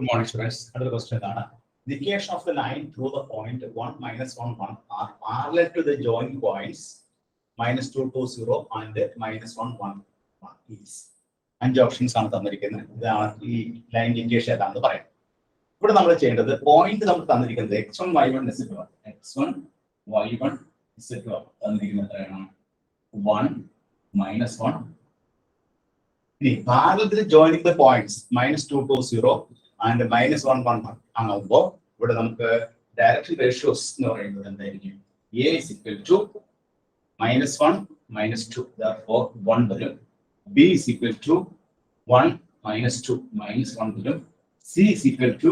Good morning, students. Another question. The equation of the line through the point 1, minus 1, 1 are parallel to the joint points minus 2, 2, 0 and minus 1, 1, 1 is. 5 options are തന്നിരിക്കുന്നത്. ഇതാണ് ഈ line equation ഏതാണെന്ന് പറയാം. ഇവിടെ നമ്മൾ ചെയ്യേണ്ടത് point നമുക്ക് തന്നിരിക്കുന്നത് x1 y1 z1 x1 y1 z1 തന്നിരിക്കുന്നത് എത്രയാണ് 1 minus 1. Parallel to joining the points minus 2, 2, 0 and minus 1, 1, 1 ആകുമ്പോൾ ഇവിടെ നമുക്ക് ഡയറക്ഷൻ റേഷ്യോസ് എന്ന് പറയുന്നത് എന്തായിരിക്കും a is equal to minus 1 minus 2 therefore 1 വരും b is equal to 1 minus 2 minus 1 വരും c is equal to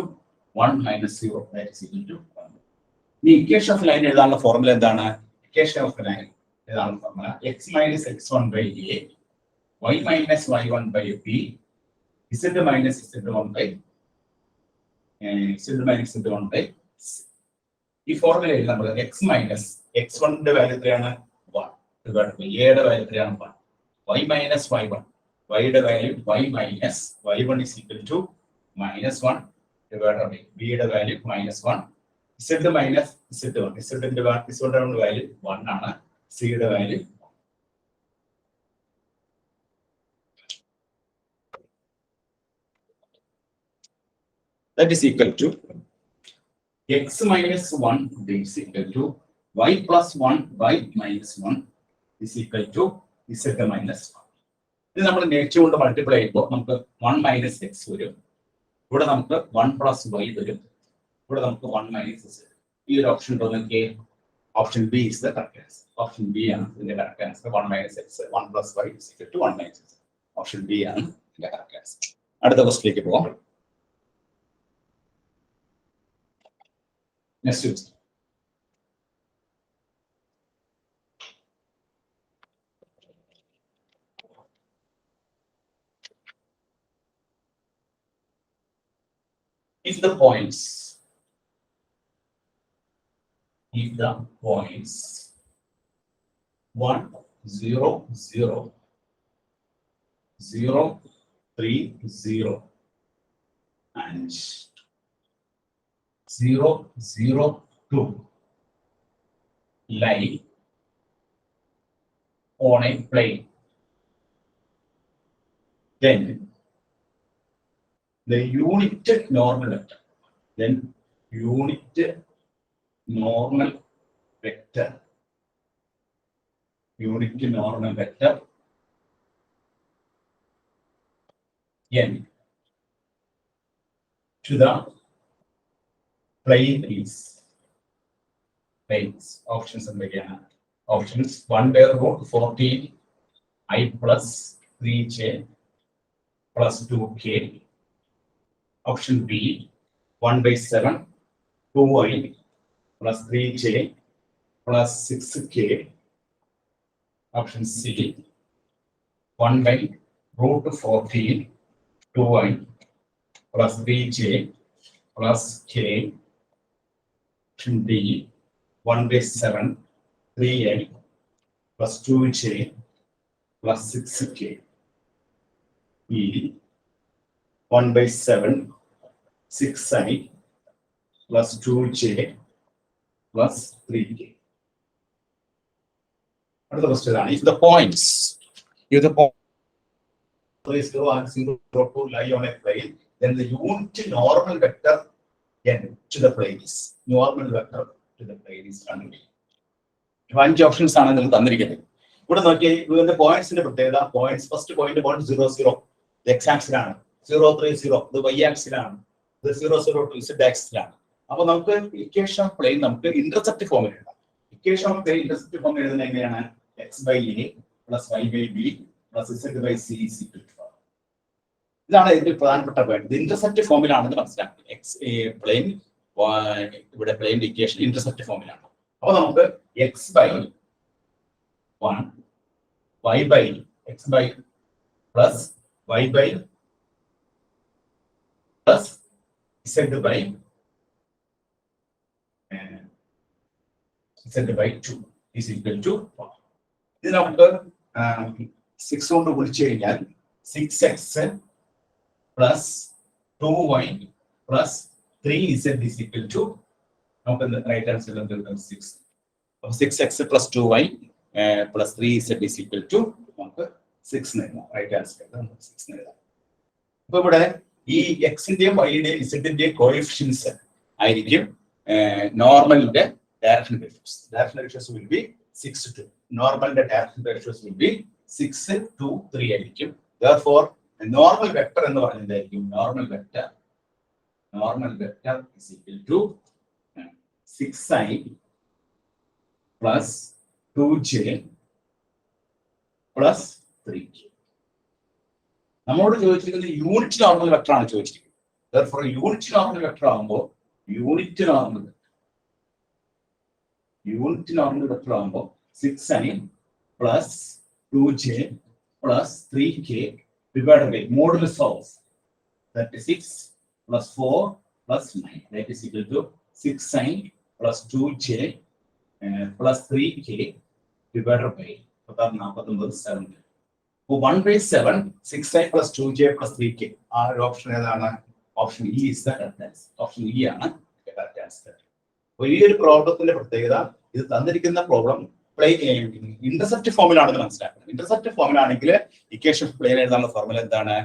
1 minus 0 that is equal to 1. ഈ equation of line എഴുതാനുള്ള ഫോർമുല എന്താണ്? ഇക്വേഷൻ ഓഫ് ലൈൻ ഏതാണ് formula? x minus x1 by a y minus y1 by b z minus z1 by z minus z1 by c. ഈ ഫോർമുലയിൽ നമ്മൾ x minus x1 ന്റെ value എത്രയാണ് 1 divide by a യുടെ value എത്രയാണ് 1 y minus y1 y യുടെ value y minus y1 is equal to minus 1 divided by b യുടെ value minus 1 z minus z1 z ന്റെ വാല്യൂ 1 ആണ് c യുടെ value that is equal to x minus 1 is equal to y plus 1 y minus 1 is equal to z minus 1. ഇത് നമ്മൾ nature കൊണ്ട് multiply ചെയ്യുമ്പോൾ നമുക്ക് 1 minus x വരും. ഇവിടെ നമുക്ക് 1 plus y വരും. ഇവിടെ നമുക്ക് 1 minus z. ഈ ഒരു ഓപ്ഷൻ നോക്കിയേ. Option B is the correct answer. Option B ആണ് ഇതിന്റെ correct answer. 1 minus x 1 plus y is equal to 1 minus z. Option B ആണ് ഇതിന്റെ കറക്റ്റ് ആൻസർ. അടുത്ത ക്വസ്റ്റ്യനിലേക്ക് പോകാം. Next question. If the points 1, 0, 0, 0, 3, 0 and 0, 0, 2 lie on a plane, then the unit normal vector, n to the plane is planes. Options and again. Options 1 by root 14 I plus 3j plus 2k. Option B 1 by 7 2i plus 3j plus 6k. Option C 1 by root 14 2i plus 3j plus k. Option D 1 by 7 3i plus 2j plus 6k. E 1 by 7 6i plus 2j plus 3k. Another question: if the points 3, 0 and 0, 2 lie on a plane, then the unit normal vector n to the plane is normal vector to the plane is under. 5 options ആണ് നിങ്ങൾക്ക് തന്നിരിക്കുന്നത്. ഇവിടെ നോക്കിയാൽ ഇതിന്റെ പോയിന്റ്സിന്റെ പ്രത്യേകത points first point 1 0 0 x ആക്സിലാണ് 0 3 0 ഇത് y ആക്സിലാണ് ഇത് 0 0 2 z ആക്സിലാണ്. അപ്പോൾ നമുക്ക് ഇക്വേഷൻ ഓഫ് പ്ലെയിൻ നമുക്ക് ഇന്റർസെപ്റ്റ് ഫോമിൽ എഴുതാം. ഇക്വേഷൻ ഓഫ് പ്ലെയിൻ ഇന്റർസെപ്റ്റ് ഫോമിൽ എഴുതുന്നത് എങ്ങനെയാണ്? x by a plus y by b plus z by c is equal to 4. ഇതാണ് ഇതിന്റെ പ്രധാനപ്പെട്ട പോയിന്റ്. ഇത് ഇന്റർസെപ്റ്റ് ഫോമിലാണെന്ന് മനസ്സിലാക്കി. എക്സ് പ്ലെയിൻ ഇവിടെ പ്ലെയിൻ ഇക്വേഷൻ ഇന്റർസെപ്റ്റ് ഫോമിലാണ്. അപ്പോൾ നമുക്ക് x by 1 y by x by plus y by plus z by z/2 is equal to 4. ഇത് നമുക്ക് 6 കൊണ്ട് ഗുണിച്ചു കഴിഞ്ഞാൽ 6x plus 2y plus 3z is equal to right hand side 6. 6x plus 2y plus 3z is equal to 6 right hand side 6. അപ്പോൾ ഇവിടെ ഈ എക്സിന്റെയും വൈയുടെയും ഇസഡിന്റെയും coefficients ആയിരിക്കും നോർമലിന്റെ direction ratios. Direction ratios will be 6 to നോർമലിന്റെ direction ratios will be 6 to 3 ആയിരിക്കും. Therefore normal vector എന്ന് പറയുന്നതായിരിക്കും normal vector is equal to 6i plus 2j plus 3k. നമ്മോട് ചോദിച്ചിരിക്കുന്നത് യൂണിറ്റ് നോർമൽ വെക്ടർ ആണ് ചോദിച്ചിരിക്കുന്നത്. Therefore യൂണിറ്റ് നോർമൽ വെക്ടർ ആകുമ്പോൾ unit normal vector ആകുമ്പോൾ 6i plus 2j plus 3k divided by modulus of 36 plus 4 plus 9. That is equal to 6i plus 2j plus 3k divided by 49 So 1/7 6i plus 2j plus 3k. Our option is option E is the correct answer. Option E ആണ് correct answer. അപ്പോൾ ഈ ഒരു പ്രോബ്ലത്തിന്റെ പ്രത്യേകത ഇത് തന്നിരിക്കുന്ന problem intercept ഫോമിലാണെന്ന് മനസ്സിലാക്കണം. Intercept ഫോമിലാണെങ്കിൽ equation plain എഴുതാനുള്ള formula എന്താണ്?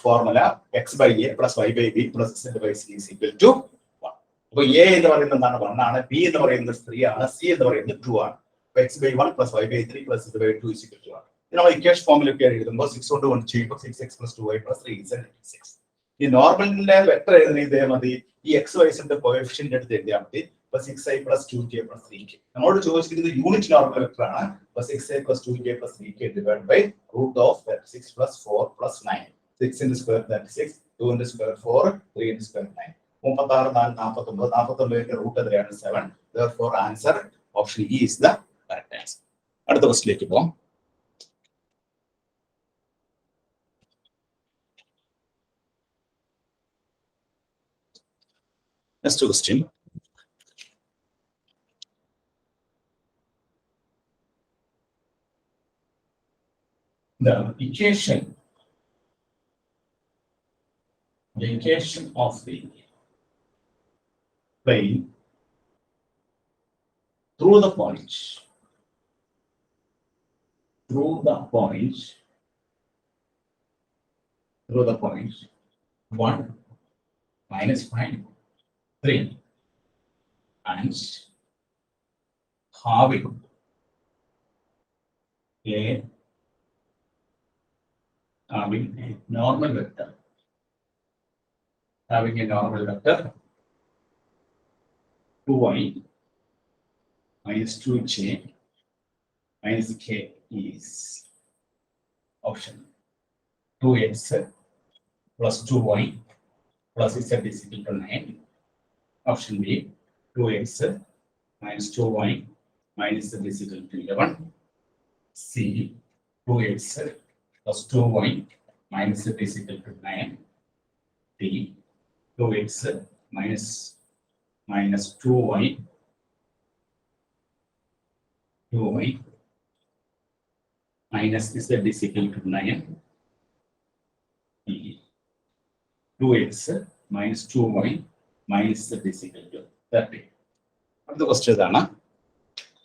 Formula x/a plus y/b plus z/c is equal to 1. അപ്പോൾ a എന്ന് പറയുന്നത് എന്താണ്? 1 ആണ്. b എന്ന് പറയുന്നത് 3 ആണ്. c എന്ന് പറയുന്നത് 2 ആണ്. അപ്പോൾ x/1 plus y/3 plus z/2 is equal to 1. നമ്മൾ ഇക്വേഷൻ ഫോമിലൊക്കെ എഴുതുമ്പോൾ 6 കൊണ്ട് 1 ചെയ്യുമ്പോൾ 6x plus 2y plus 3z 6. ഈ നോർമലിന്റെ വെക്ടർ എഴുതിയതേ മതി. ഈ x y-ന്റെ കോഎഫിഷ്യന്റ് എടുത്ത് എഴുതിയാൽ മതി. അപ്പോൾ 6i plus 2k plus 3k. നമ്മളോട് ചോദിച്ചിരിക്കുന്നത് യൂണിറ്റ് നോർമൽ വെക്ടർ ആണ്. അപ്പോൾ 6i plus 2k plus 3k divided by root of 6 plus 4 plus 9. 6 into square 36, 2 into square 4, 3 into square 9. 36, 4, 49, 49 root എത്രയാണ് 7. Therefore answer option E is the correct answer. അടുത്ത ക്വസ്റ്റ്യനിലേക്ക് പോകാം. Next question. The equation of the plane through the point 1 minus 5 3 and having a normal vector 2y minus 2j minus k is option 2x plus 2y plus z is equal to 9. Option B 2x minus 2y minus z is equal to 11. C 2x plus 2y minus z is equal to 9. D 2x minus 2y minus z is equal to 9. E 2x minus 2y minus z is equal to 30. The question is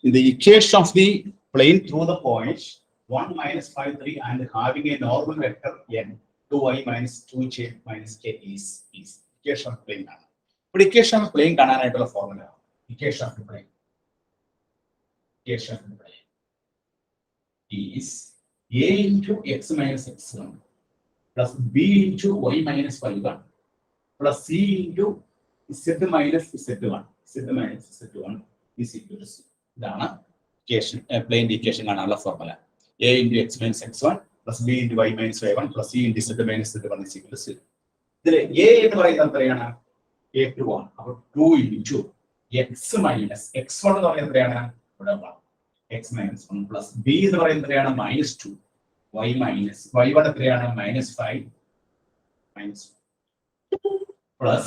in the equation of the plane through the point 1 minus 5 3 and having a normal vector n 2y minus 2j minus k is equation of plane. But equation of plane കാണാനായിട്ടുള്ള formula equation of plane is a into x minus x1 plus b into y minus y1 plus c into z minus z1 is equal to c. ഇതാണ് equation plane equation കാണാനുള്ള formula. a into x minus x1 plus b into y minus y1 plus c into z minus z1 is equal to c. ഇതിലെ a എന്ന് പറയുന്നത് എത്രയാണ്? a2 ആണ്. അപ്പോൾ 2 into x minus x1 എന്ന് പറയുന്നത് എത്രയാണ്? ഇവിടെ 1 x minus 1 plus b എന്ന് പറയുന്നത് എത്രയാണ്? -2 y minus y1 എത്രയാണ്? -5 minus plus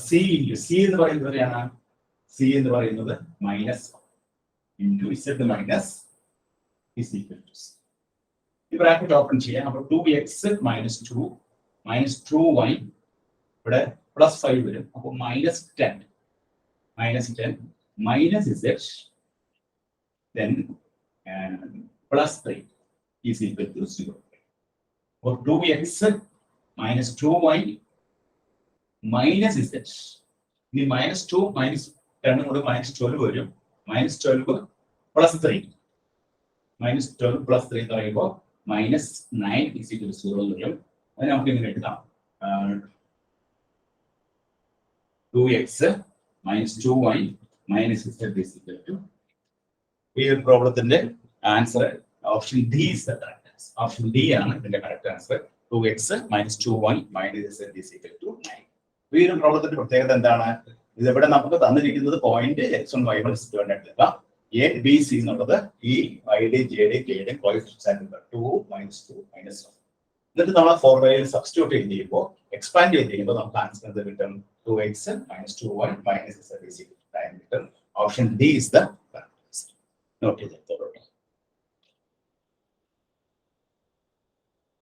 c into c എന്ന് പറയുന്നത് എത്രയാണ്? c എന്ന് പറയുന്നത് minus into z minus is equal to c. ഈ ബ്രാക്കറ്റ് ഓപ്പൺ ചെയ്യാം. അപ്പോൾ 2x minus 2 minus 2y ഇവിടെ പ്ലസ് 5 വരും. അപ്പോൾ -10 minus z then plus 3 is equal to 0. അപ്പോൾ 2x minus 2y minus z. ഇനി -2 minus 10 കൂടെ -12 വരും. -12 plus 3 -12 plus 3 എന്ന് പറയുമ്പോൾ -9 is equal to 0 എന്ന് വരും. അത് നമുക്ക് ഇങ്ങനെ എഴുതാം. 2x minus 2y minus z is equal to, ഈ ഒരു പ്രോബ്ലത്തിന്റെ answer option D is the correct answer. Option D ആണ് ഇതിന്റെ correct answer. 2x minus 2y minus z is equal to 9. ഈ ഒരു പ്രോബ്ലത്തിന്റെ പ്രത്യേകത എന്താണ്? ഇത് ഇവിടെ നമുക്ക് തന്നിരിക്കുന്നത് പോയിന്റ് x1 y1 എടുക്കാം. എ ബി സി എന്നുള്ളത് ഈ ഐഡി ജെഡി കെയുടെ കോഎഫിഷ്യന്റ് 2 minus 2 minus 1. എന്നിട്ട് നമ്മൾ ഫോർവേഡ് സബ്സ്റ്റിറ്റ്യൂട്ട് ചെയ്യുമ്പോൾ എക്സ്പാൻഡ് ചെയ്യുമ്പോൾ നമുക്ക് ആൻസർ എന്ത് കിട്ടും? 2x minus 2y minus z is equal to 9 കിട്ടും. Option D is the correct answer. Note ചെയ്തോളൂ.